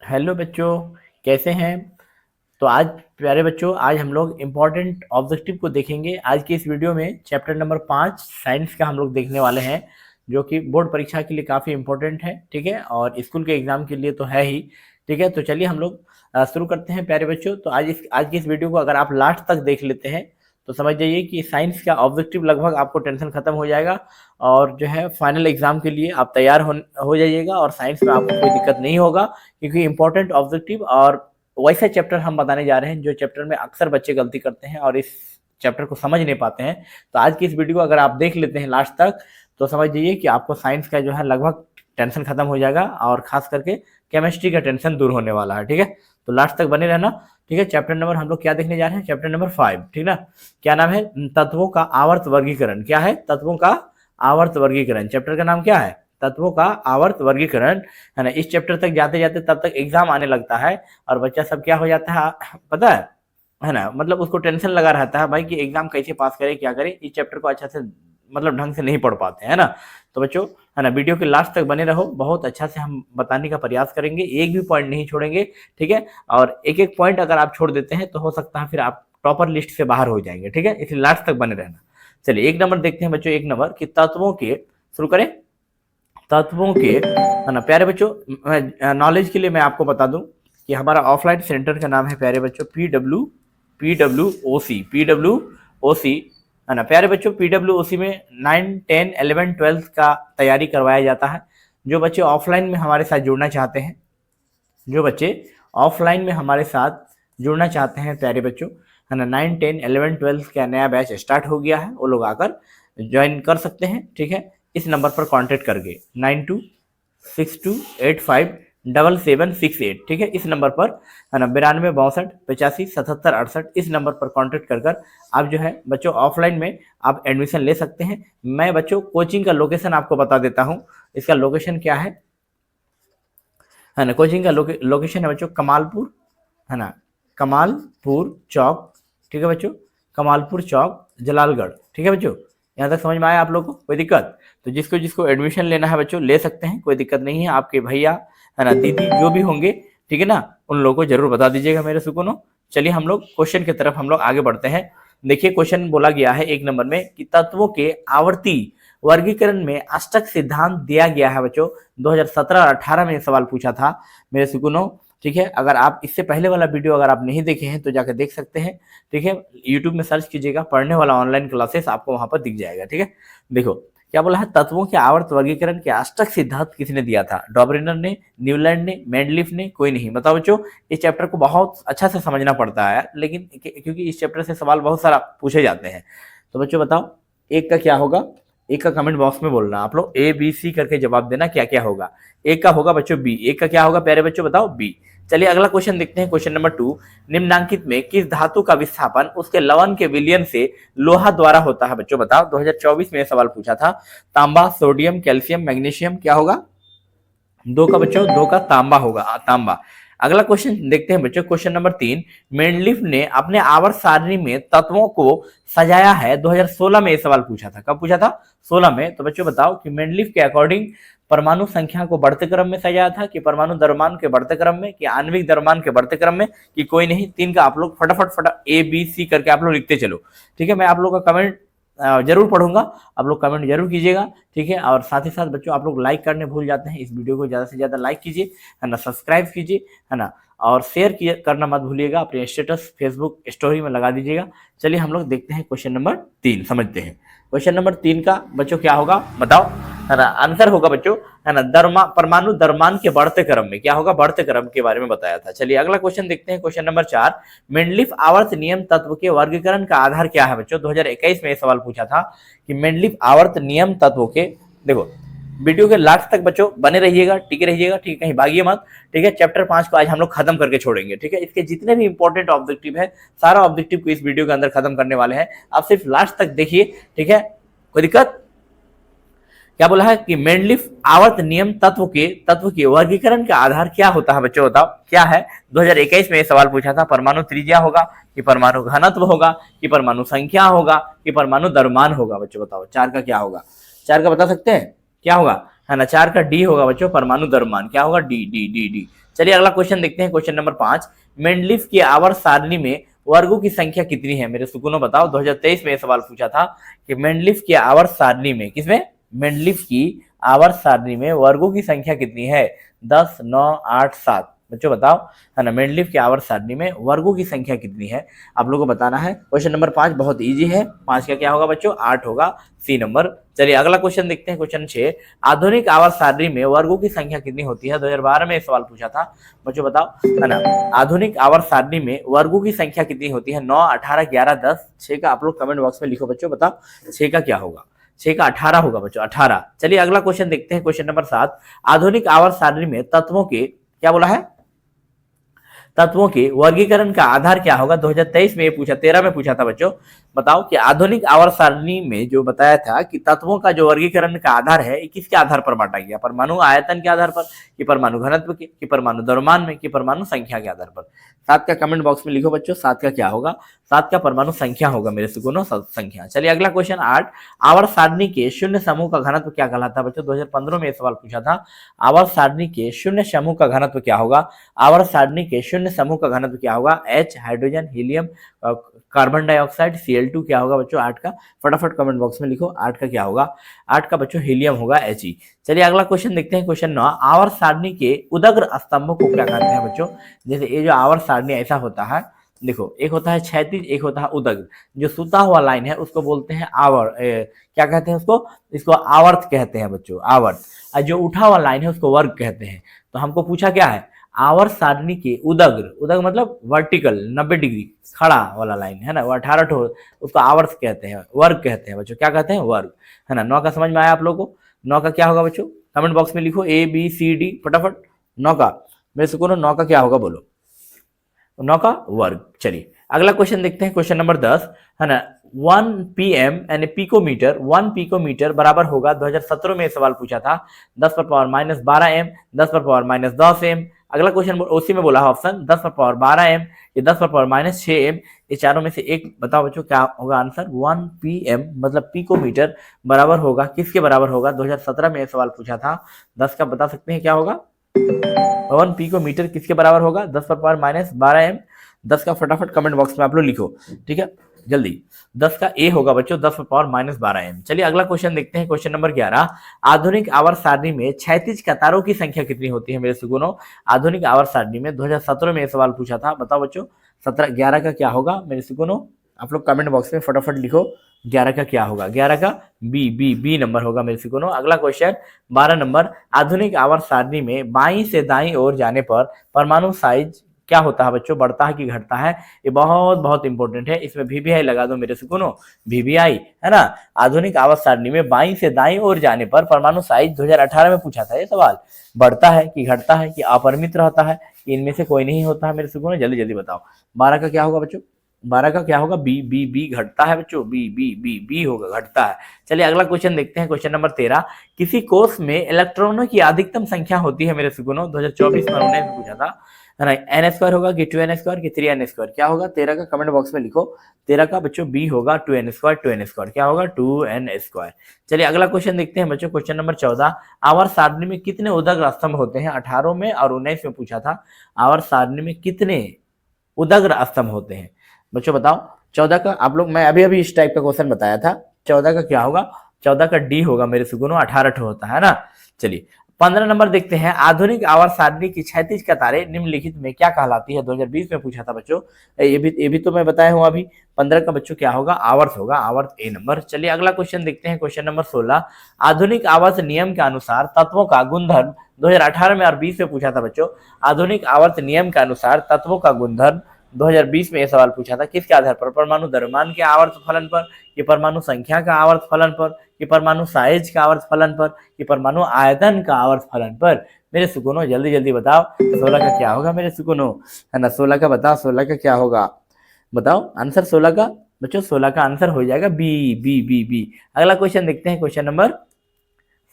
Hello बच्चों, कैसे हैं? तो आज प्यारे बच्चों, आज हम लोग इम्पोर्टेंट ऑब्जेक्टिव को देखेंगे। आज की इस वीडियो में चैप्टर नंबर 5 साइंस का हम लोग देखने वाले हैं, जो कि बोर्ड परीक्षा के लिए काफ़ी इम्पोर्टेंट है। ठीक है, और स्कूल के एग्जाम के लिए तो है ही। ठीक है, तो चलिए हम लोग शुरू करते हैं प्यारे बच्चों। तो आज की इस वीडियो को अगर आप लास्ट तक देख लेते हैं तो समझ जाइए कि साइंस का ऑब्जेक्टिव लगभग आपको टेंशन खत्म हो जाएगा, और जो है फाइनल एग्जाम के लिए आप तैयार हो जाइएगा, और साइंस में आपको कोई दिक्कत नहीं होगा, क्योंकि इंपॉर्टेंट ऑब्जेक्टिव और वैसे चैप्टर हम बताने जा रहे हैं जो चैप्टर में अक्सर बच्चे गलती करते हैं और इस चैप्टर को समझ नहीं पाते हैं। तो आज की इस वीडियो को अगर आप देख लेते हैं लास्ट तक तो समझ जाइए कि आपको साइंस का जो है लगभग टेंशन खत्म हो जाएगा, और खास करके केमिस्ट्री का टेंशन दूर होने वाला है। ठीक है, तो लास्ट तक बने रहना। ठीक है, चैप्टर नंबर हम लोग क्या देखने जा रहे हैं? Chapter number 5। ठीक ना, क्या नाम है? तत्वों का आवर्त वर्गीकरण। क्या है? तत्वों का आवर्त वर्गीकरण। चैप्टर का नाम क्या है? तत्वों का आवर्त वर्गीकरण, है ना। इस चैप्टर तक जाते जाते तब तक एग्जाम आने लगता है और बच्चा सब क्या हो जाता है पता है ना। मतलब उसको टेंशन लगा रहता है भाई कि एग्जाम कैसे पास करे, क्या करे। इस चैप्टर को अच्छा से मतलब ढंग से नहीं पढ़ पाते, है ना। तो बच्चों, है ना, वीडियो के लास्ट तक बने रहो, बहुत अच्छा से हम बताने का प्रयास करेंगे, एक भी पॉइंट नहीं छोड़ेंगे। ठीक है, और एक एक पॉइंट अगर आप छोड़ देते हैं तो हो सकता है फिर आप टॉपर लिस्ट से बाहर हो जाएंगे। ठीक है, इसलिए लास्ट तक बने रहना। चलिए एक नंबर देखते हैं बच्चों। एक नंबर कि तत्वों के, शुरू करें। तत्वों के, है ना प्यारे बच्चों, नॉलेज के लिए मैं आपको बता दूं कि हमारा ऑफलाइन सेंटर का नाम है प्यारे बच्चों पी डब्ल्यू ओ सी, है ना प्यारे बच्चों। पी डब्ल्यू ओ सी में 9, 10, 11, 12 का तैयारी करवाया जाता है। जो बच्चे ऑफलाइन में हमारे साथ जुड़ना चाहते हैं, जो बच्चे ऑफलाइन में हमारे साथ जुड़ना चाहते हैं प्यारे बच्चों, है ना, 9, 10, 11, 12 का नया बैच स्टार्ट हो गया है, वो लोग आकर ज्वाइन कर सकते हैं। ठीक है, इस नंबर पर कांटेक्ट करके 9262857768। ठीक है, इस नंबर पर, है ना, 9262857768, इस नंबर पर कांटेक्ट कर कर आप जो है बच्चों ऑफलाइन में आप एडमिशन ले सकते हैं। मैं बच्चों कोचिंग का लोकेशन आपको बता देता हूँ। इसका लोकेशन क्या है ना, कोचिंग का लोकेशन है बच्चों कमालपुर, है ना, कमालपुर चौक। ठीक है बच्चों, कमालपुर चौक, जलालगढ़। ठीक है बच्चों, यहाँ तक समझ में आया आप लोग को? कोई दिक्कत? तो जिसको जिसको एडमिशन लेना है बच्चों ले सकते हैं, कोई दिक्कत नहीं है। आपके भैया, है ना, दीदी जो भी होंगे, ठीक है ना, उन लोगों को जरूर बता दीजिएगा मेरे सुकूनो। चलिए हम लोग क्वेश्चन की तरफ हम लोग आगे बढ़ते हैं। देखिए क्वेश्चन बोला गया है एक नंबर में कि तत्वों के आवर्ती वर्गीकरण में अष्टक सिद्धांत दिया गया है बच्चों। 2017-18 में सवाल पूछा था मेरे सुकूनो। ठीक है, अगर आप इससे पहले वाला वीडियो अगर आप नहीं देखे हैं तो जाकर देख सकते हैं। ठीक है, यूट्यूब में सर्च कीजिएगा पढ़ने वाला ऑनलाइन क्लासेस, आपको वहां पर दिख जाएगा। ठीक है, देखो क्या बोला है, तत्वों के आवर्त वर्गीकरण के अष्टक सिद्धांत किसने दिया था? डॉबरिनर ने, न्यूलैंड ने, मेंडलिफ ने, कोई नहीं। बताओ बच्चों, इस चैप्टर को बहुत अच्छा से समझना पड़ता है, लेकिन क्योंकि इस चैप्टर से सवाल बहुत सारा पूछे जाते हैं। तो बच्चों बताओ, एक का क्या होगा? एक का कमेंट बॉक्स में बोलना, आप लोग ए बी सी करके जवाब देना क्या क्या होगा। एक का होगा बच्चों बी। एक का क्या होगा प्यारे बच्चों? बताओ बी। चलिए अगला क्वेश्चन देखते हैं, क्वेश्चन नंबर 2। निम्नांकित में किस धातु का विस्थापन उसके लवण के विलयन से लोहा द्वारा होता है? बच्चों बताओ, 2024 में सवाल पूछा था। तांबा, सोडियम, कैल्शियम, मैग्नीशियम, क्या होगा? दो का बच्चों, दो का तांबा होगा, तांबा। अगला क्वेश्चन देखते हैं बच्चों, क्वेश्चन नंबर 3। मेंडलीफ ने अपने आवर्त सारणी में तत्वों को सजाया है। 2016 में यह सवाल पूछा था। कब पूछा था? 16 में। तो बच्चों बताओ कि मेंडलीफ के अकॉर्डिंग परमाणु संख्या को बढ़ते क्रम में सजाया था, कि परमाणु द्रव्यमान के बढ़ते क्रम में, कि आणविक द्रव्यमान के बढ़ते क्रम में, कि कोई नहीं। 3 का आप लोग फटाफट ए बी सी करके आप लोग लिखते चलो। ठीक है, मैं आप लोग का कमेंट जरूर पढ़ूंगा, आप लोग कमेंट जरूर कीजिएगा। ठीक है, और साथ ही साथ बच्चों आप लोग लाइक करने भूल जाते हैं, इस वीडियो को ज़्यादा से ज़्यादा लाइक कीजिए, है ना, सब्सक्राइब कीजिए, है ना, और शेयर करना मत भूलिएगा, अपने स्टेटस फेसबुक स्टोरी में लगा दीजिएगा। चलिए हम लोग देखते हैं क्वेश्चन नंबर 3, समझते हैं। क्वेश्चन नंबर 3 का बच्चों क्या होगा बताओ, है ना, आंसर होगा बच्चों, है ना, परमाणु द्रव्यमान के बढ़ते क्रम में। क्या होगा? बढ़ते क्रम के बारे में बताया था। चलिए अगला क्वेश्चन देखते हैं, क्वेश्चन नंबर 4। मेंडलीफ आवर्त नियम तत्व के वर्गीकरण का आधार क्या है? बच्चों 2021 में यह सवाल पूछा था कि मेंडलीफ आवर्त नियम तत्वों के, देखो वीडियो के लास्ट तक बच्चों बने रहिएगा, टिके रहिएगा, ठीक है, कहीं भागिए मत। ठीक है, चैप्टर 5 को आज हम लोग खत्म करके छोड़ेंगे। ठीक है, इसके जितने भी इंपॉर्टेंट ऑब्जेक्टिव है, सारा ऑब्जेक्टिव को इस वीडियो के अंदर खत्म करने वाले हैं। आप सिर्फ लास्ट तक देखिए। ठीक है, कोई दिक्कत? क्या बोला है कि मेंडलीफ आवर्त नियम तत्व के वर्गीकरण का आधार क्या होता है? बच्चों बताओ क्या है? 2021 में यह सवाल पूछा था। परमाणु त्रिज्या होगा, कि परमाणु घनत्व होगा, कि परमाणु संख्या होगा, कि परमाणु द्रव्यमान होगा? बच्चों बताओ 4 का क्या होगा? 4 का बता सकते हैं क्या होगा? है ना, 4 का डी होगा बच्चों, परमाणु द्रव्यमान। क्या होगा? D D D D. चलिए अगला क्वेश्चन देखते हैं, क्वेश्चन नंबर 5। मेंडलीफ की आवर्त सारणी में वर्गों की संख्या कितनी है? मेरे सुकूनों बताओ। 2023 में यह सवाल पूछा था कि मेंडलीफ की आवर्त सारणी में, किसमें? मेंडलीफ की आवर्त सारणी में वर्गों की संख्या कितनी है? 10, 9, 8, 7। बच्चों बताओ, है ना, मेंडलीफ की आवर्त सारणी में वर्गों की संख्या कितनी है, आप लोगों को बताना है। क्वेश्चन नंबर 5 बहुत इजी है। 5 का क्या होगा बच्चों? 8 होगा, सी नंबर। चलिए अगला क्वेश्चन देखते हैं, क्वेश्चन 6। आधुनिक आवर्त सारणी में वर्गों की संख्या कितनी होती है? 2012 में सवाल पूछा था। बच्चों बताओ, है ना, आधुनिक आवर्त सारणी में वर्गों की संख्या कितनी होती है? 9, 18, 11, 10। 6 का आप लोग कमेंट बॉक्स में लिखो बच्चों, बताओ 6 का क्या होगा? 6 का 18 होगा बच्चों, 18। चलिए अगला क्वेश्चन देखते हैं, क्वेश्चन नंबर 7। आधुनिक आवर्त सारणी में तत्वों के, क्या बोला है? तत्वों के वर्गीकरण का आधार क्या होगा? 2023 में ये पूछा, 13 में पूछा था बच्चों। बताओ कि आधुनिक आवर्त सारणी में जो बताया था कि तत्वों का जो वर्गीकरण का आधार है, किसके आधार पर बांटा गया? परमाणु आयतन के आधार पर, कि परमाणु घनत्व के, कि परमाणु द्रव्यमान में, कि परमाणु संख्या के आधार पर? 7 का कमेंट बॉक्स में लिखो बच्चों, 7 का क्या होगा? 7 का परमाणु संख्या होगा मेरे सुकूनों, संख्या। चलिए अगला क्वेश्चन 8। आवर्त सारणी के शून्य समूह का घनत्व क्या कहलाता है? बच्चों 2015 में यह सवाल पूछा था। आवर्त सारणी के शून्य समूह का घनत्व क्या होगा? आवर्त सारणी के शून्य समूह का घनत्व क्या होगा? H, hydrogen, helium, carbon dioxide, Cl2 क्या होगा बच्चों? 8 का फटाफट कमेंट बॉक्स में लिखो, 8 का क्या होगा? 8 का बच्चों हीलियम होगा, He। चलिए अगला क्वेश्चन देखते हैं, क्वेश्चन 9। आवर्त सारणी के उदग्र स्तंभों को क्या कहते हैं बच्चों? जैसे ये जो आवर्त सारणी ऐसा होता है, देखो एक होता है क्षैतिज, एक होता है उदग्र। जो सूता हुआ लाइन है उसको बोलते हैं क्या कहते हैं उसको? इसको आवर्त कहते हैं बच्चों, आवर्त। और जो उठा हुआ लाइन है उसको वर्ग कहते हैं। तो हमको पूछा क्या है? आवर्त सारणी के उदग्र, उदग्र मतलब वर्टिकल 90 डिग्री खड़ा वाला लाइन है ना, वो 18 ठो, उसको आवर्त कहते हैं, वर्ग कहते हैं बच्चों। क्या कहते हैं? वर्ग, है ना। 9 का समझ में आया आप लोगों को? 9 का क्या होगा बच्चों? कमेंट बॉक्स में लिखो ABCD फटाफट। 9 का मेरे से को 9 का क्या होगा बोलो? 9 का वर्ग। चलिए अगला क्वेश्चन देखते हैं, क्वेश्चन नंबर 10, है ना। 1 pm यानी पिकोमीटर, 1 पिकोमीटर बराबर होगा, 2017 में सवाल पूछा था, 10 पर पावर माइनस 12 m, 10 पर पावर माइनस 10 m। अगला क्वेश्चन उसी में बोला है ऑप्शन, 10 पर पावर 12 m, ये 10 पर पावर माइनस 6 m। ये चारों में से एक बताओ बच्चों, क्या होगा आंसर? 1 pm मतलब पिकोमीटर बराबर होगा, किसके बराबर होगा? 2017 में सवाल पूछा था। 10 का बता सकते हैं क्या होगा? 1 पिकोमीटर किसके बराबर होगा? 10 पर पावर माइनस 12 m। 10 का फटाफट कमेंट बॉक्स में आप लोग लिखो, ठीक है, जल्दी। 10 का ए होगा बच्चों, 10 पर पावर माइनस 12 m। चलिए अगला क्वेश्चन देखते हैं, क्वेश्चन नंबर 11। आधुनिक आवर्त सारणी में क्षैतिज कतारों की संख्या कितनी होती है मेरे सुगुनों? आधुनिक आवर्त सारणी में 2017 में सवाल पूछा था, बताओ बच्चों। 11 का क्या होगा मेरे सुगुनों? आप लोग कमेंट बॉक्स में फटाफट लिखो, 11 का क्या होगा? 11 का बी नंबर होगा मेरे सुगुनों। अगला क्वेश्चन 12 नंबर। आधुनिक आवर्त सारणी में बाईं से दाईं ओर जाने पर परमाणु साइज क्या होता है बच्चों? बढ़ता है कि घटता है? ये बहुत बहुत इंपॉर्टेंट है, इसमें VVI लगा दो मेरे सुकूनों, VVI, है ना। आधुनिक आवर्त सारणी में बाईं से दाईं ओर जाने पर परमाणु साइज 2018 में पूछा था ये सवाल। बढ़ता है कि घटता है कि अपरिमित रहता है, कि इनमें से कोई नहीं होता है मेरे सुकूनों? जल्दी जल्दी बताओ। 12 का क्या होगा बच्चों? 12 का क्या होगा? बी घटता है बच्चों, बी होगा, घटता है। चलिए अगला क्वेश्चन देखते हैं, क्वेश्चन नंबर 13। किसी कोष में इलेक्ट्रॉनों की अधिकतम संख्या होती है मेरे सुगुनों? 2024 में उन्होंने पूछा था, है ना। n² होगा कि 2n² कि 3n²? क्या होगा? 13 का कमेंट बॉक्स में लिखो। 13 का बच्चों बी होगा, 2n²। क्या होगा? 2n²। चलिए अगला क्वेश्चन देखते हैं बच्चों, क्वेश्चन नंबर 14। आवर्त सारणी में कितने उदग्र स्तंभ होते हैं? 18 में और 19 में पूछा था। आवर्त सारणी में कितने उदग्र स्तंभ होते हैं बच्चों बताओ? 14 का आप लोग, मैं अभी इस टाइप का क्वेश्चन बताया था। 14 का क्या होगा? 14 का डी होगा मेरे सुगुनों, 18 ठो होता है ना। चलिए 15 नंबर देखते हैं। आधुनिक आवर्त सारणी की क्षैतिज कतारें निम्नलिखित में क्या कहलाती है? 2020 में पूछा था बच्चों, ये भी तो मैं बताया हूं अभी। 15 का बच्चों क्या होगा? आवर्त होगा, आवर्त ए नंबर। चलिए अगला क्वेश्चन देखते हैं, क्वेश्चन नंबर 16। आधुनिक आवर्त नियम के अनुसार तत्वों का गुणधर्म, 2018 में और 20 में पूछा था बच्चों। आधुनिक आवर्त नियम के अनुसार तत्वों का गुणधर्म 2020 में यह सवाल पूछा था, किसके आधार पर? परमाणु द्रव्यमान के आवर्त फलन पर, कि परमाणु संख्या का आवर्त फलन पर, कि परमाणु साइज का आवर्त फलन पर, कि परमाणु आयतन का आवर्त फलन पर? मेरे सुकूनों जल्दी जल्दी बताओ, 16 का क्या होगा मेरे सुकूनों, है ना। 16 का बताओ, 16 का क्या होगा बताओ आंसर? 16 का बच्चों 16 का आंसर हो जाएगा बी। अगला क्वेश्चन देखते हैं, क्वेश्चन नंबर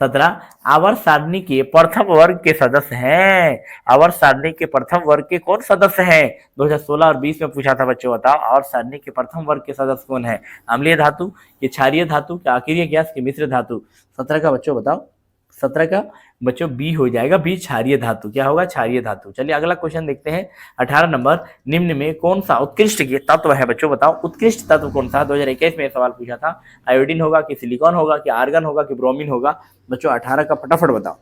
17। आवर्त सारणी के प्रथम वर्ग के सदस्य हैं। आवर्त सारणी के प्रथम वर्ग के कौन सदस्य हैं? 2016 और 20 में पूछा था बच्चों, बताओ आवर्त सारणी के प्रथम वर्ग के सदस्य कौन है? अम्लीय धातु, कि क्षारीय धातु, कि आकीरीय गैस, कि मिश्र धातु? 17 का बच्चों बताओ, 17 का बच्चों बी हो जाएगा, बी क्षारीय धातु। क्या होगा? क्षारीय धातु। चलिए अगला क्वेश्चन देखते हैं 18 नंबर, निम्न में कौन सा उत्कृष्ट के तत्व है? बच्चों बताओ उत्कृष्ट तत्व कौन सा? 2021 में सवाल पूछा था। आयोडीन होगा कि सिलिकॉन होगा कि आर्गन होगा कि ब्रोमीन होगा? बच्चों 18 का फटाफट बताओ।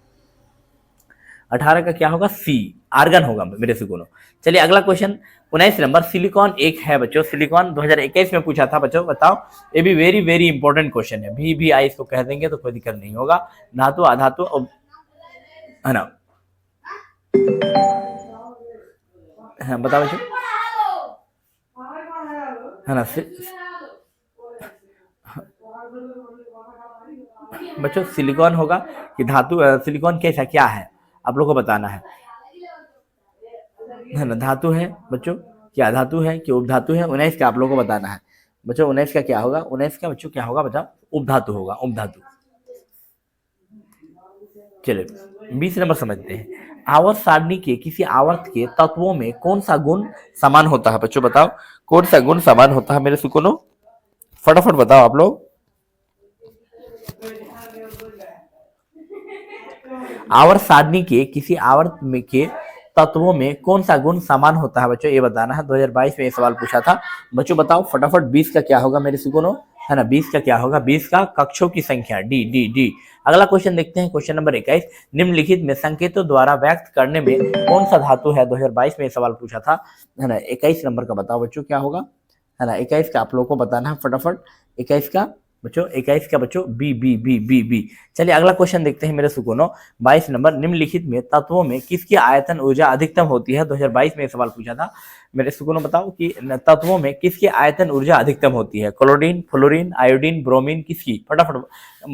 18 का क्या होगा? सी, आर्गन होगा मेरे से बोलो। चलिए अगला क्वेश्चन 19 नंबर, सिलिकॉन एक है बच्चों, सिलिकॉन 2021 में पूछा था बच्चों, बताओ। ये भी वेरी वेरी इंपॉर्टेंट क्वेश्चन है, भी आई इसको कह देंगे तो कोई दिक्कत नहीं होगा। धातु अधातु है ना, हाँ बताओ बच्चों, है ना बच्चों सिलिकॉन होगा कि धातु? सिलिकॉन कैसा क्या है आप लोग को बताना है ना? धातु है बच्चों, क्या धातु है कि उपधातु है? 19 का आप लोगों को बताना है बच्चों। 19 का क्या होगा? 19 का बच्चों क्या होगा बताओ? उपधातु होगा, उपधातु। चलिए 20 नंबर समझते हैं, आवर्त सारणी के किसी आवर्त के तत्वों में कौन सा गुण समान होता है? बच्चों बताओ कौन सा गुण समान होता है मेरे सुकुनो? फटाफट बताओ आप लोग। आवर्त सारणी के किसी आवर्त में के तत्वों में कौन सा गुण समान होता है? बच्चों ये बताना है। 2022 में ये सवाल पूछा था बच्चों, बताओ फटाफट। 20 का क्या होगा मेरे सुकुनो? है ना, 20 का क्या होगा? 20 का कक्षों की संख्या, डी डी डी। अगला क्वेश्चन देखते हैं, क्वेश्चन नंबर 21, निम्नलिखित में संकेतों द्वारा व्यक्त करने में कौन सा धातु है? 2022 में ये सवाल पूछा था, है ना। 21 नंबर का बताओ बच्चों क्या होगा, है ना। 21 का आप लोगों को बताना है फटाफट। 21 का बच्चों, 21 का बच्चों B B B B B. चलिए अगला क्वेश्चन देखते हैं मेरे सुकुनो। 22 नंबर, निम्नलिखित में तत्वों में किसकी आयतन ऊर्जा अधिकतम होती है? 2022 में सवाल पूछा था मेरे सुकुनो, बताओ कि तत्वों में किसकी आयतन ऊर्जा अधिकतम होती है? क्लोरीन, फ्लोरीन, आयोडीन, ब्रोमीन, किसकी? फटाफट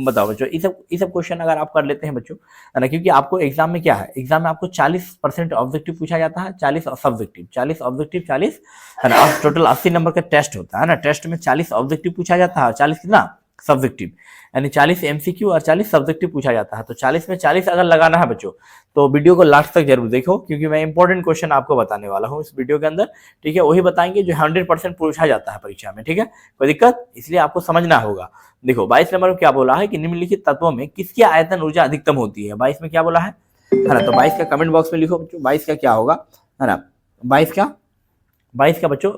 बताओ बच्चों। ये सब क्वेश्चन अगर आप कर लेते हैं बच्चों, है ना, क्योंकि आपको एग्जाम में क्या है, एग्जाम में आपको 40% ऑब्जेक्टिव पूछा जाता है, 40 सब्जेक्टिव, 40 ऑब्जेक्टिव 40, है ना। टोटल 80 नंबर का टेस्ट होता है ना। टेस्ट में 40 ऑब्जेक्टिव पूछा जाता है, 40 कितना सब्जेक्टिव, यानी 40 एमसीक्यू और 40 सब्जेक्टिव पूछा जाता है। तो 40 में 40 अगर लगाना है बच्चों, तो वीडियो को लास्ट तक जरूर देखो, क्योंकि मैं इंपॉर्टेंट क्वेश्चन आपको बताने वाला हूँ इस वीडियो के अंदर, ठीक है। वही बताएंगे जो 100% पूछा जाता है परीक्षा में, ठीक है। कोई दिक्कत, इसलिए आपको समझना होगा। देखो 22 नंबर में क्या बोला है कि निम्नलिखित तत्वों में किसकी आयतन ऊर्जा अधिकतम होती है? 22 में क्या बोला है ना। तो 22 का कमेंट बॉक्स में लिखो बच्चों, 22 का क्या होगा, है ना। 22 का बच्चों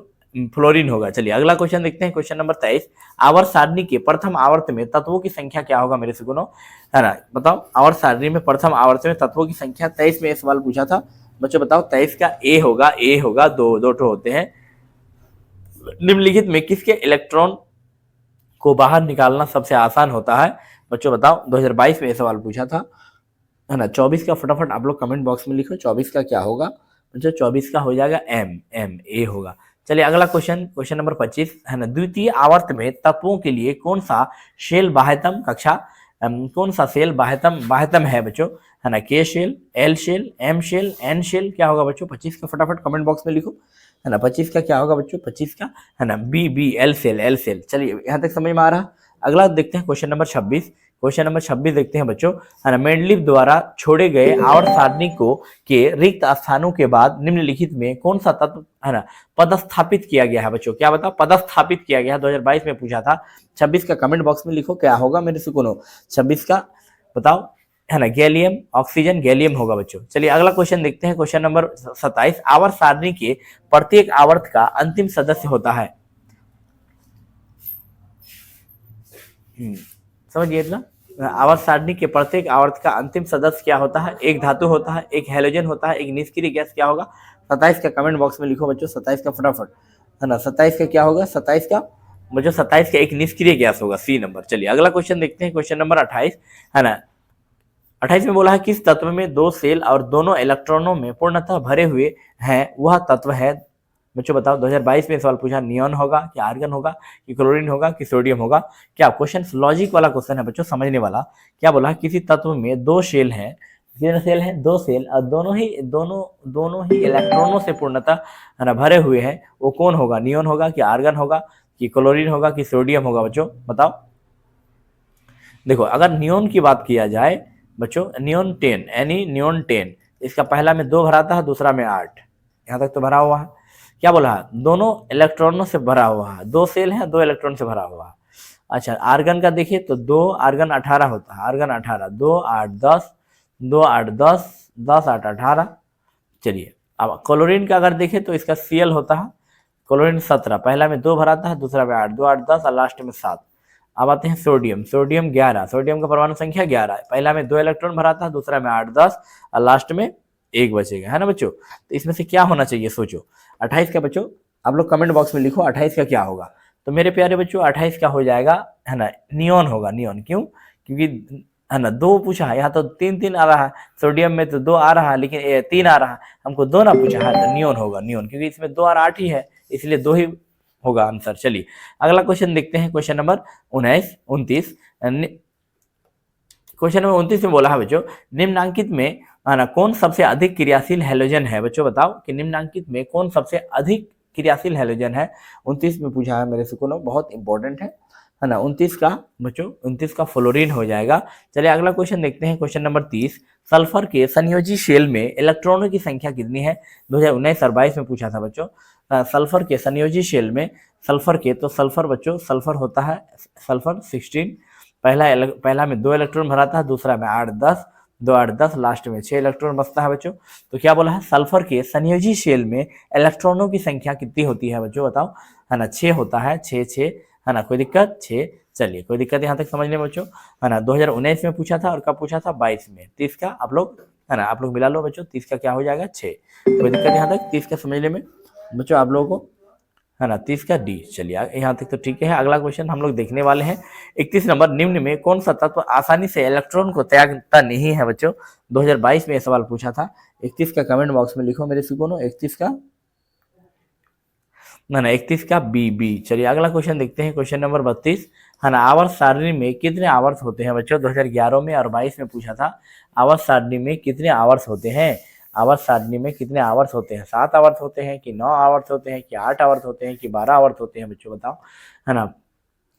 फ्लोरीन होगा। चलिए अगला क्वेश्चन देखते हैं, क्वेश्चन नंबर 23, आवर्त सारणी के प्रथम आवर्त में तत्वों की संख्या क्या होगा मेरे सुकुनो, है ना। बताओ आवर्त सारणी में प्रथम आवर्त में तत्वों की संख्या। 23 में सवाल पूछा था बच्चों, बताओ। 23 का ए होगा, दो ठो होते हैं। निम्नलिखित में किसके इलेक्ट्रॉन को बाहर निकालना सबसे आसान होता है? बच्चों बताओ, 2022 में सवाल पूछा था, है ना। 24 का फटाफट आप लोग कमेंट बॉक्स में लिखो, 24 का क्या होगा बच्चों? 24 का हो जाएगा एम ए होगा। चलिए अगला क्वेश्चन, क्वेश्चन नंबर 25, है ना। द्वितीय आवर्त में तत्वों के लिए कौन सा शेल बाह्यतम कक्षा, कौन सा सेल बाह्यतम है बच्चों, है ना। K shell, L shell, M shell, N shell, क्या होगा बच्चों? 25 का फटाफट कमेंट बॉक्स में लिखो, है ना। 25 का क्या होगा बच्चों? 25 का, है ना, बी एल सेल। चलिए यहाँ तक समझ में आ रहा। अगला देखते हैं क्वेश्चन नंबर 26, क्वेश्चन नंबर 26 देखते हैं बच्चों, है ना। मेंडलीव द्वारा छोड़े गए आवर्त सारणी को के रिक्त स्थानों के बाद निम्नलिखित में कौन सा तत्व, है ना, पदस्थापित किया गया है बच्चों? क्या बताओ? पदस्थापित किया गया है, 2022 में पूछा था। 26 का कमेंट बॉक्स में लिखो क्या होगा मेरे सुकुनो। 26 का बताओ, है ना। गैलियम, ऑक्सीजन, गैलियम होगा बच्चों। चलिए अगला क्वेश्चन देखते हैं, क्वेश्चन नंबर 27, आवर्त सारणी के प्रत्येक आवर्त का अंतिम सदस्य होता है। समझिए ना, आवर्त सारणी के प्रत्येक आवर्त का अंतिम सदस्य क्या होता है? एक धातु होता है, एक हैलोजन होता है, एक निष्क्रिय गैस, क्या होगा? 27 का कमेंट बॉक्स में लिखो बच्चों, 27 का फटाफट, है ना। 27 का क्या होगा? 27 का बच्चों, 27 का एक निष्क्रिय गैस होगा, सी नंबर। चलिए अगला क्वेश्चन देखते हैं, क्वेश्चन नंबर 28, है ना। 28 में बोला है किस तत्व में दो सेल और दोनों इलेक्ट्रॉनों में पूर्णतः भरे हुए हैं वह तत्व है? बच्चों बताओ, 2022 में सवाल पूछा, नियॉन होगा कि आर्गन होगा कि क्लोरीन होगा कि सोडियम होगा? क्या क्वेश्चन लॉजिक वाला क्वेश्चन है बच्चों, समझने वाला। क्या बोला? किसी तत्व में दो सेल हैं, कितने सेल हैं? दो सेल, और दोनों ही इलेक्ट्रॉनों से पूर्णतः, है ना, भरे हुए हैं, वो कौन होगा? नियॉन होगा कि आर्गन होगा कि क्लोरीन होगा कि सोडियम होगा? बच्चों बताओ। देखो अगर नियॉन की बात किया जाए बच्चों, नियॉन 10, यानी नियॉन 10, इसका पहला में 2 भरा था, दूसरा में 8, यहाँ तक तो भरा हुआ है। क्या बोला है? दोनों इलेक्ट्रॉनों से भरा हुआ है, 2 सेल है, 2 इलेक्ट्रॉन से भरा हुआ है। अच्छा आर्गन का देखिए तो 2 आर्गन 18 होता है, आर्गन 18, 2 8 10, 2 8 10, 10 8 18। चलिए अब क्लोरीन का अगर देखें तो इसका Cl होता है क्लोरीन 17, पहला में 2 भराता है, दूसरा में 8, 2 8 10 और लास्ट में 7। अब आते हैं सोडियम, सोडियम 11, सोडियम का परमाणु संख्या 11 है, पहला में 2 इलेक्ट्रॉन भराता है, दूसरा में 8 10 और लास्ट में 1 बचेगा, है ना बच्चों। तो इसमें से क्या होना चाहिए सोचो। 28 का बच्चों आप लोग कमेंट बॉक्स में लिखो 28 का क्या होगा। तो मेरे प्यारे बच्चों 28 का हो जाएगा, है ना, नियोन होगा, नियोन। क्यों? क्योंकि है ना 2 पूछा है, यहाँ तो 3 3 आ रहा है, सोडियम में तो 2 आ रहा है लेकिन 3 आ रहा है, हमको 2 ना पूछा है, तो नियोन होगा, नियोन, क्योंकि इसमें 2 और 8 ही है, इसलिए 2 ही होगा आंसर। चलिए अगला क्वेश्चन देखते हैं, क्वेश्चन नंबर 29 क्वेश्चन नंबर 29 में बोला है बच्चों, निम्नांकित में है ना कौन सबसे अधिक क्रियाशील हैलोजन है। बच्चों बताओ कि निम्नांकित में कौन सबसे अधिक क्रियाशील हैलोजन है। 29 में पूछा है मेरे से, को बहुत इंपॉर्टेंट है ना। 29 का बच्चों 29 का फ्लोरीन हो जाएगा। चलिए अगला क्वेश्चन देखते हैं, क्वेश्चन नंबर 30, सल्फर के संयोजी शेल में इलेक्ट्रॉनों की संख्या कितनी है। 2019 और 22 में पूछा था बच्चों। सल्फर के संयोजी शेल में सल्फर के, तो सल्फर बच्चों सल्फर होता है सल्फर 16, पहला में 2 इलेक्ट्रॉन भराता है, दूसरा में 8 10, 2 8 10, लास्ट में 6 इलेक्ट्रॉन बचता है बच्चों। तो क्या बोला है, सल्फर के संयोजी शेल में इलेक्ट्रॉनों की संख्या कितनी होती है बच्चों बताओ, है ना 6 होता है, 6 6, है ना, कोई दिक्कत 6। चलिए कोई दिक्कत यहाँ तक समझ लें बच्चों, है ना। 2019 में पूछा था और कब पूछा था, 22 में। 30 का आप लोग, है ना, आप लोग मिला लो बच्चों, 30 का क्या हो जाएगा 6। कोई दिक्कत यहाँ तक 30 का समझने में बच्चों आप लोगों को, है ना, 30 का डी। चलिए यहाँ तक तो ठीक है। अगला क्वेश्चन हम लोग देखने वाले हैं 31 नंबर, निम्न में कौन सा तत्व आसानी से इलेक्ट्रॉन को त्यागता नहीं है बच्चों। 2022 में यह सवाल पूछा था। 31 का कमेंट बॉक्स में लिखो मेरे सुकोनो, 31 का, ना 31 का बी। चलिए अगला क्वेश्चन देखते हैं, क्वेश्चन नंबर 32, है ना, आवर्त सारणी में कितने आवर्त होते हैं बच्चों। 2011 में और 22 में पूछा था, आवर्त सारणी में कितने आवर्त होते हैं। आवर्त सारणी में कितने आवर्त होते हैं, 7 आवर्त होते हैं कि 9 आवर्त होते हैं कि 8 आवर्त होते हैं कि 12 आवर्त होते हैं बच्चों बताओ, है ना।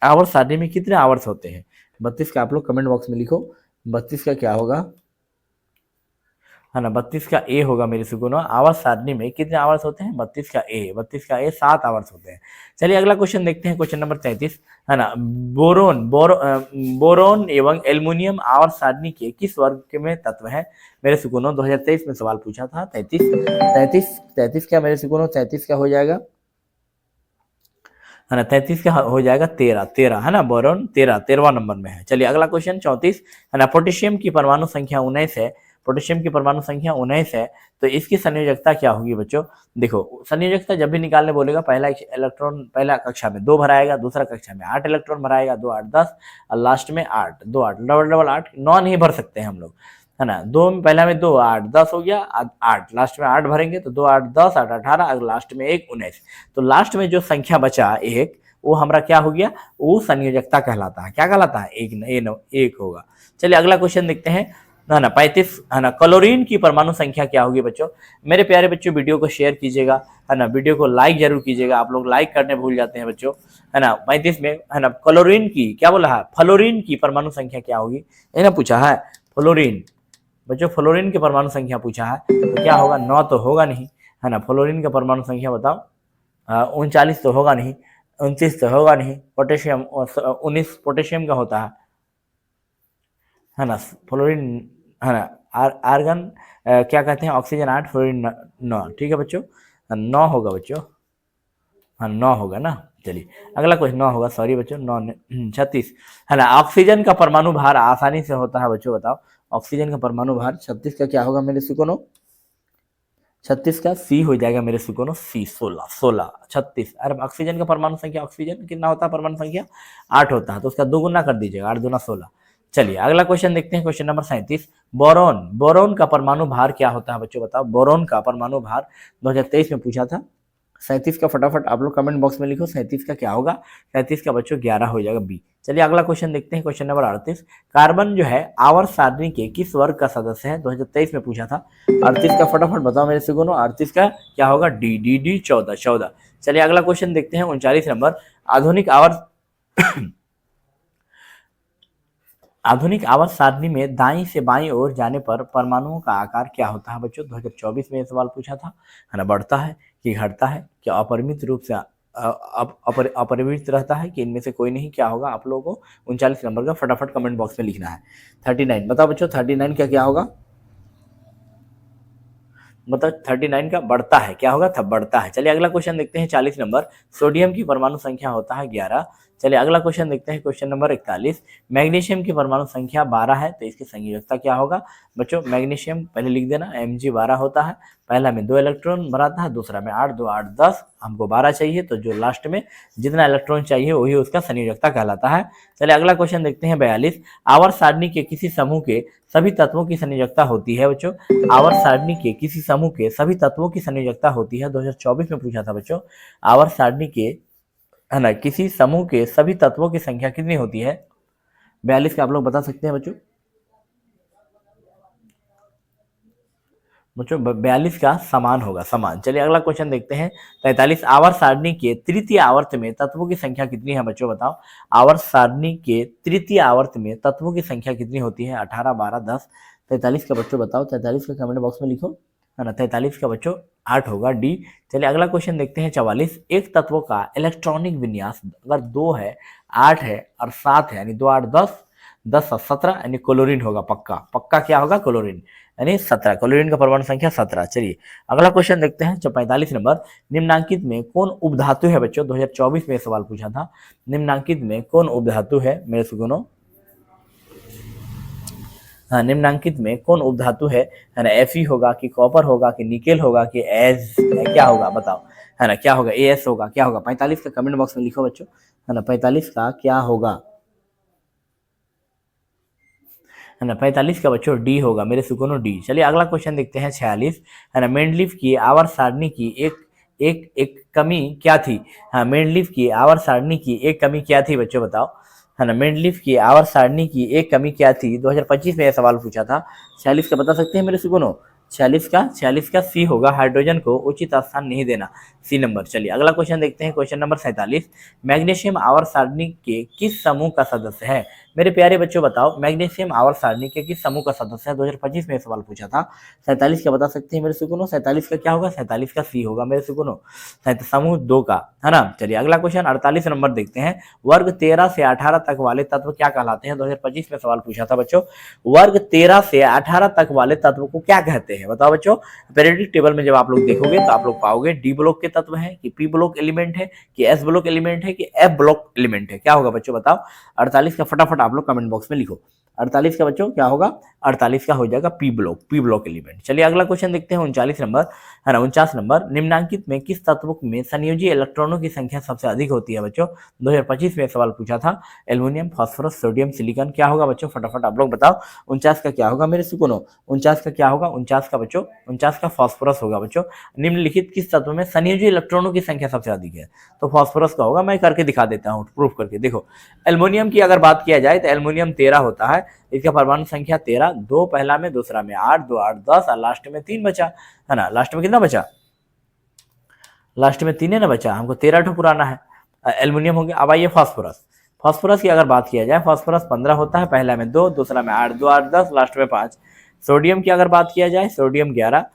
आवर्त सारणी में कितने आवर्त होते हैं। 32 का आप लोग कमेंट बॉक्स में लिखो, 32 का क्या होगा, है ना, 32 का ए होगा मेरे सुकुनो। आवर्त सारणी में कितने आवर्त होते हैं, 32 का ए, 32 का ए 7 आवर्त होते हैं। चलिए अगला क्वेश्चन देखते हैं, क्वेश्चन नंबर 33, है ना, बोरोन एवं एल्युमिनियम आवर्त सारणी के किस वर्ग में तत्व है मेरे सुकुनो। 2023 में सवाल पूछा था। 33 क्या मेरे सुकुनो, 33 का हो जाएगा, है ना, 33 का हो जाएगा 13, है ना, बोरोन 13वां नंबर में है। चलिए अगला क्वेश्चन 34, है ना, पोटेशियम की परमाणु संख्या 19 है, पोटेशियम की परमाणु संख्या 19 है, तो इसकी संयोजकता क्या होगी बच्चों। देखो संयोजकता जब भी निकालने बोलेगा, पहला इलेक्ट्रॉन पहला कक्षा में 2 भराएगा, दूसरा कक्षा में 8 इलेक्ट्रॉन भराएगा, 2 8 10 और लास्ट में 8, 2 8 डबल डबल 8, 9 नहीं भर सकते हैं हम लोग, है ना। 2 में पहला में 2 8 10 हो गया, 8 लास्ट में 8 भरेंगे तो 2 8 10 8 18 और लास्ट में 1 19। तो लास्ट में जो संख्या बचा 1, वो हमारा क्या हो गया, वो संयोजकता कहलाता है। क्या कहलाता है, एक होगा। चलिए अगला क्वेश्चन देखते हैं, है ना 35, है ना, क्लोरीन की परमाणु संख्या क्या होगी बच्चों। मेरे प्यारे बच्चों वीडियो को शेयर कीजिएगा, है ना, वीडियो को लाइक जरूर कीजिएगा, आप लोग लाइक करने भूल जाते हैं बच्चों, है ना। 35 में, है ना, क्लोरीन की क्या बोला है, फ्लोरीन की परमाणु संख्या क्या होगी, ये ना पूछा है। फ्लोरीन बच्चों, फ्लोरीन की परमाणु संख्या पूछा है, तो क्या होगा, 9 तो होगा नहीं, है ना। फ्लोरीन का परमाणु संख्या बताओ, 39 तो होगा नहीं, 29 तो होगा नहीं, पोटेशियम 19 पोटेशियम का होता है ना। फ्लोरीन, है ना, आर्गन क्या कहते हैं, ऑक्सीजन 8, फ्लोरीन 9, ठीक है बच्चों, 9 होगा बच्चों, हाँ 9 होगा ना। चलिए अगला क्वेश्चन 9 होगा, सॉरी बच्चों 9 36, है ना, ऑक्सीजन का परमाणु भार आसानी से होता है बच्चों बताओ, ऑक्सीजन का परमाणु भार 36 का क्या होगा मेरे सुकोनो, 36 का सी हो जाएगा मेरे सुकोनो, सी 16 36। अरे ऑक्सीजन का परमाणु संख्या, ऑक्सीजन कितना होता है परमाणु संख्या, 8 होता है, तो उसका 2 गुना कर दीजिएगा, 8 दूना 16। चलिए अगला क्वेश्चन देखते हैं, क्वेश्चन नंबर 37, बोरोन का परमाणु भार क्या होता है बच्चों बताओ। बोरोन का परमाणु भार 2023 में पूछा था। 37 का फटाफट आप लोग कमेंट बॉक्स में लिखो, 37 का क्या होगा। 37 का बच्चों 11 हो जाएगा, बी। चलिए अगला क्वेश्चन देखते हैं, क्वेश्चन नंबर 38, कार्बन जो है आवर्त सारणी के किस वर्ग का सदस्य है। 2023 में पूछा था। 38 का फटाफट बताओ मेरे से दोनों, 38 का क्या होगा, डी 14। चलिए अगला क्वेश्चन देखते हैं, 39 नंबर, आधुनिक आवर्त सारणी में दाईं से बाईं ओर जाने पर परमाणुओं का आकार क्या होता है बच्चों। 2024 में यह सवाल पूछा था, है ना, बढ़ता है कि घटता है, क्या अपरिमित रूप से अपरिवर्तित रहता है कि इनमें से कोई नहीं, क्या होगा आप लोगों को 39 नंबर का फटाफट कमेंट बॉक्स में लिखना है। 39 बताओ बच्चों, 39 का क्या होगा? मतलब 39 का बढ़ता है, क्या होगा? तब बढ़ता है। चलिए अगला क्वेश्चन देखते हैं 40 नंबर। सोडियम की परमाणु संख्या होता है 11। चलिए अगला क्वेश्चन देखते हैं, क्वेश्चन नंबर 41। मैग्नीशियम की परमाणु संख्या 12 है, तो इसकी संयोजकता क्या होगा? बच्चों मैग्नीशियम पहले लिख देना, Mg12 होता है। पहला में 2 इलेक्ट्रॉन बनाता है, दूसरा में 8, 2 8 10, हमको 12 चाहिए, तो जो लास्ट में जितना इलेक्ट्रॉन चाहिए वही उसका संयोजकता कहलाता है। चलिए अगला क्वेश्चन देखते हैं 42। आवर्त सारणी के किसी समूह के सभी तत्वों की संयोजकता होती है बच्चों। आवर्त सारणी के किसी समूह के सभी तत्वों की संयोजकता होती है, 2024 में पूछा था बच्चों। आवर्त सारणी के, है ना, किसी समूह के सभी तत्वों की संख्या कितनी होती है? 42 का आप लोग बता सकते हैं बच्चों? बच्चों 42 का समान होगा, समान। चलिए अगला क्वेश्चन देखते हैं 43। आवर्त सारणी के तृतीय आवर्त में तत्वों की संख्या कितनी है बच्चों बताओ? आवर्त सारणी के तृतीय आवर्त में तत्वों की संख्या कितनी होती है? 18, 12, 10। 43 का बच्चों बताओ, 43 का कमेंट बॉक्स में लिखो, है ना। 43 का बच्चों 8 होगा, डी। चलिए अगला क्वेश्चन देखते हैं 44। एक तत्वों का इलेक्ट्रॉनिक विन्यास अगर 2 है, 8 है और 7 है, यानी 2 8 10, 10 17, यानी क्लोरीन होगा, पक्का पक्का क्या होगा? क्लोरीन, यानी 17। क्लोरीन का परमाणु संख्या 17। चलिए अगला क्वेश्चन देखते हैं 45 नंबर। निम्नांकित में कौन उपधातु है बच्चों? 2024 में सवाल पूछा था। निम्नांकित में कौन उपधातु है मेरे सुगुनो? हाँ, निम्नांकित में कौन उपधातु है ना? Fe होगा कि कॉपर होगा कि निकेल होगा कि एज, क्या होगा बताओ, है ना? क्या होगा? AS होगा, क्या होगा? 45 का कमेंट बॉक्स में लिखो बच्चों, है ना। 45 का क्या होगा, है ना। 45 का बच्चों डी होगा मेरे सुकूनो, डी। चलिए अगला क्वेश्चन देखते हैं 46, है ना। मेंडलीफ की आवर्त सारणी की एक कमी क्या थी? हाँ, मेंडलीफ की आवर्त सारणी की एक कमी क्या थी बच्चों बताओ, है ना। मेंडलीफ की आवर्त सारणी की एक कमी क्या थी? 2025 में यह सवाल पूछा था। 46 का बता सकते हैं मेरे सुकूनो? 46 का सी होगा, हाइड्रोजन को उचित स्थान नहीं देना, सी नंबर। चलिए अगला क्वेश्चन देखते हैं, क्वेश्चन नंबर 47। मैग्नीशियम आवर्त सारणी के किस समूह का सदस्य है? मेरे प्यारे बच्चों बताओ, मैग्नीशियम आवर्त सारणी के किस समूह का सदस्य है? 2025 में सवाल पूछा था। 47 का बता सकते हैं मेरे सुकुनो? 47 का क्या होगा? 47 का सी होगा मेरे सुकुनो, समूह 2 का, है ना। चलिए अगला क्वेश्चन 48 नंबर देखते हैं। वर्ग 13 से 18 तक वाले तत्व क्या कहलाते हैं? 2025 में सवाल पूछा था बच्चों। वर्ग 13 से 18 तक वाले तत्व को क्या कहते हैं बताओ बच्चों? पीरियोडिक टेबल में जब आप लोग देखोगे तो आप लोग पाओगे डी ब्लॉक के तत्व है कि पी ब्लॉक एलिमेंट है कि एस ब्लॉक एलिमेंट है कि एफ ब्लॉक एलिमेंट है, क्या होगा बच्चों बताओ? 48 का फटाफट आप लोग कमेंट बॉक्स में लिखो। 48 का बच्चों क्या होगा? 48 का हो जाएगा पी ब्लॉक एलिमेंट। चलिए अगला क्वेश्चन देखते हैं 39 नंबर, है ना। 49 नंबर। निम्नांकित में किस तत्व में संयोजी इलेक्ट्रॉनों की संख्या सबसे अधिक होती है बच्चों? 2025 में सवाल पूछा था। एल्युमिनियम, फास्फोरस, सोडियम, सिलिकॉन, क्या होगा बच्चों? फटाफट आप लोग बताओ। 49 का क्या होगा मेरे सुकुनो? 49 का क्या होगा? 49 का बच्चों 49 का फास्फोरस होगा बच्चों। निम्नलिखित किस तत्व में संयोजी इलेक्ट्रॉनों की संख्या सबसे अधिक है? तो फास्फोरस का होगा। मैं करके दिखा देता हूँ, प्रूफ करके देखो। एल्युमिनियम की अगर बात किया जाए तो एल्युमिनियम 13 होता है, इसका परमाणु संख्या 13, 2 पहला में, दूसरा में 8, 2 8 10 और लास्ट में 3 बचा, है ना। लास्ट में कितना बचा? लास्ट में 3 है ना बचा, हमको 13 ठो पुराना है। एल्युमिनियम हो गया। अब आइए फास्फोरस। फास्फोरस की अगर बात किया जाए, फास्फोरस 15 होता है, पहला में 2, दूसरा में 8, 2 8 10, लास्ट में 5। सोडियम की अगर बात किया जाए, सोडियम 11,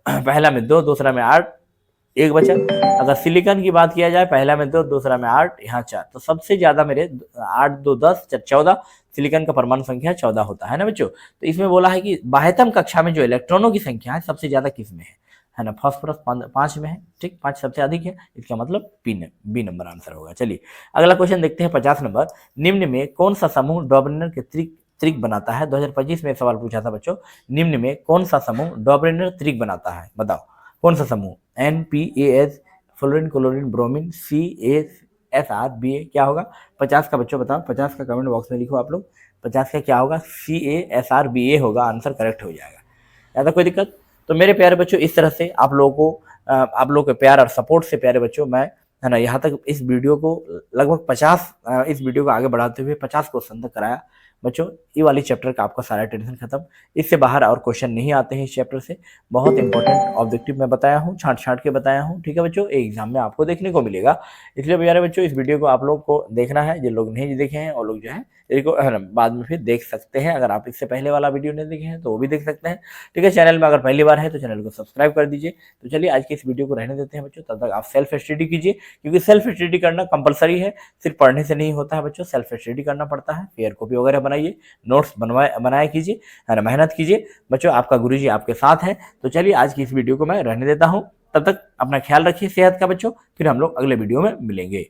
पहला में 2, दूसरा में 8, एक बचा। अगर सिलिकॉन की बात किया जाए, पहला में 2, दूसरा में 8, यहाँ 4, तो सबसे ज्यादा मेरे 8 2 10 14, सिलिकॉन का परमाणु संख्या 14 होता है ना बच्चों। तो इसमें बोला है कि बाह्यतम कक्षा में जो इलेक्ट्रॉनों की संख्या है सबसे ज्यादा किस में है ना। फास्फोरस 5 में है, ठीक, 5 सबसे अधिक है, इसका मतलब बी नंबर आंसर होगा। चलिए अगला क्वेश्चन देखते हैं 50 नंबर। निम्न में कौन सा समूह डॉबरेनर के त्रिक बनाता है? 2025 में सवाल पूछा था बच्चों। निम्न में कौन सा समूह डॉबरेनर त्रिक बनाता है बताओ? कौन सा समूह? NPAS, fluorine, chlorine, bromine, CaSrBa, क्या होगा? 50 का बच्चों बताओ। 50 का कमेंट बॉक्स में लिखो आप लोग। 50 का क्या होगा? CaSrBa होगा, आंसर करेक्ट हो जाएगा। ज़्यादा कोई दिक्कत? तो मेरे प्यारे बच्चों इस तरह से आप लोगों को आप लोग के प्यार और सपोर्ट से प्यारे बच्चों मैं, है ना, यहाँ तक इस वीडियो को लगभग 50 इस वीडियो को आगे बढ़ाते हुए 50 क्वेश्चन तक कराया। बच्चों ये वाली चैप्टर का आपका सारा टेंशन खत्म। इससे बाहर और क्वेश्चन नहीं आते हैं इस चैप्टर से। बहुत इंपॉर्टेंट ऑब्जेक्टिव मैं बताया हूँ, छांट छांट के बताया हूँ, ठीक है बच्चों, एग्जाम में आपको देखने को मिलेगा। इसलिए प्यारे बच्चों इस वीडियो को आप लोग को देखना है, जो लोग नहीं देखे हैं वो लोग जो है इसको बाद में फिर देख सकते हैं। अगर आप इससे पहले वाला वीडियो नहीं देखे हैं तो वो भी देख सकते हैं, ठीक है। चैनल में अगर पहली बार है तो चैनल को सब्सक्राइब कर दीजिए। तो चलिए आज के इस वीडियो को रहने देते हैं बच्चों, तब तक आप सेल्फ स्टडी कीजिए, क्योंकि सेल्फ स्टडी करना कंपलसरी है, सिर्फ पढ़ने से नहीं होता है बच्चों, सेल्फ स्टडी करना पड़ता है। फेयर कॉपी वगैरह बनाइए, नोट्स बनाया कीजिए, है ना, मेहनत कीजिए बच्चों, आपका गुरुजी आपके साथ है। तो चलिए आज की इस वीडियो को मैं रहने देता हूँ, तब तक अपना ख्याल रखिए सेहत का बच्चों, फिर हम लोग अगले वीडियो में मिलेंगे।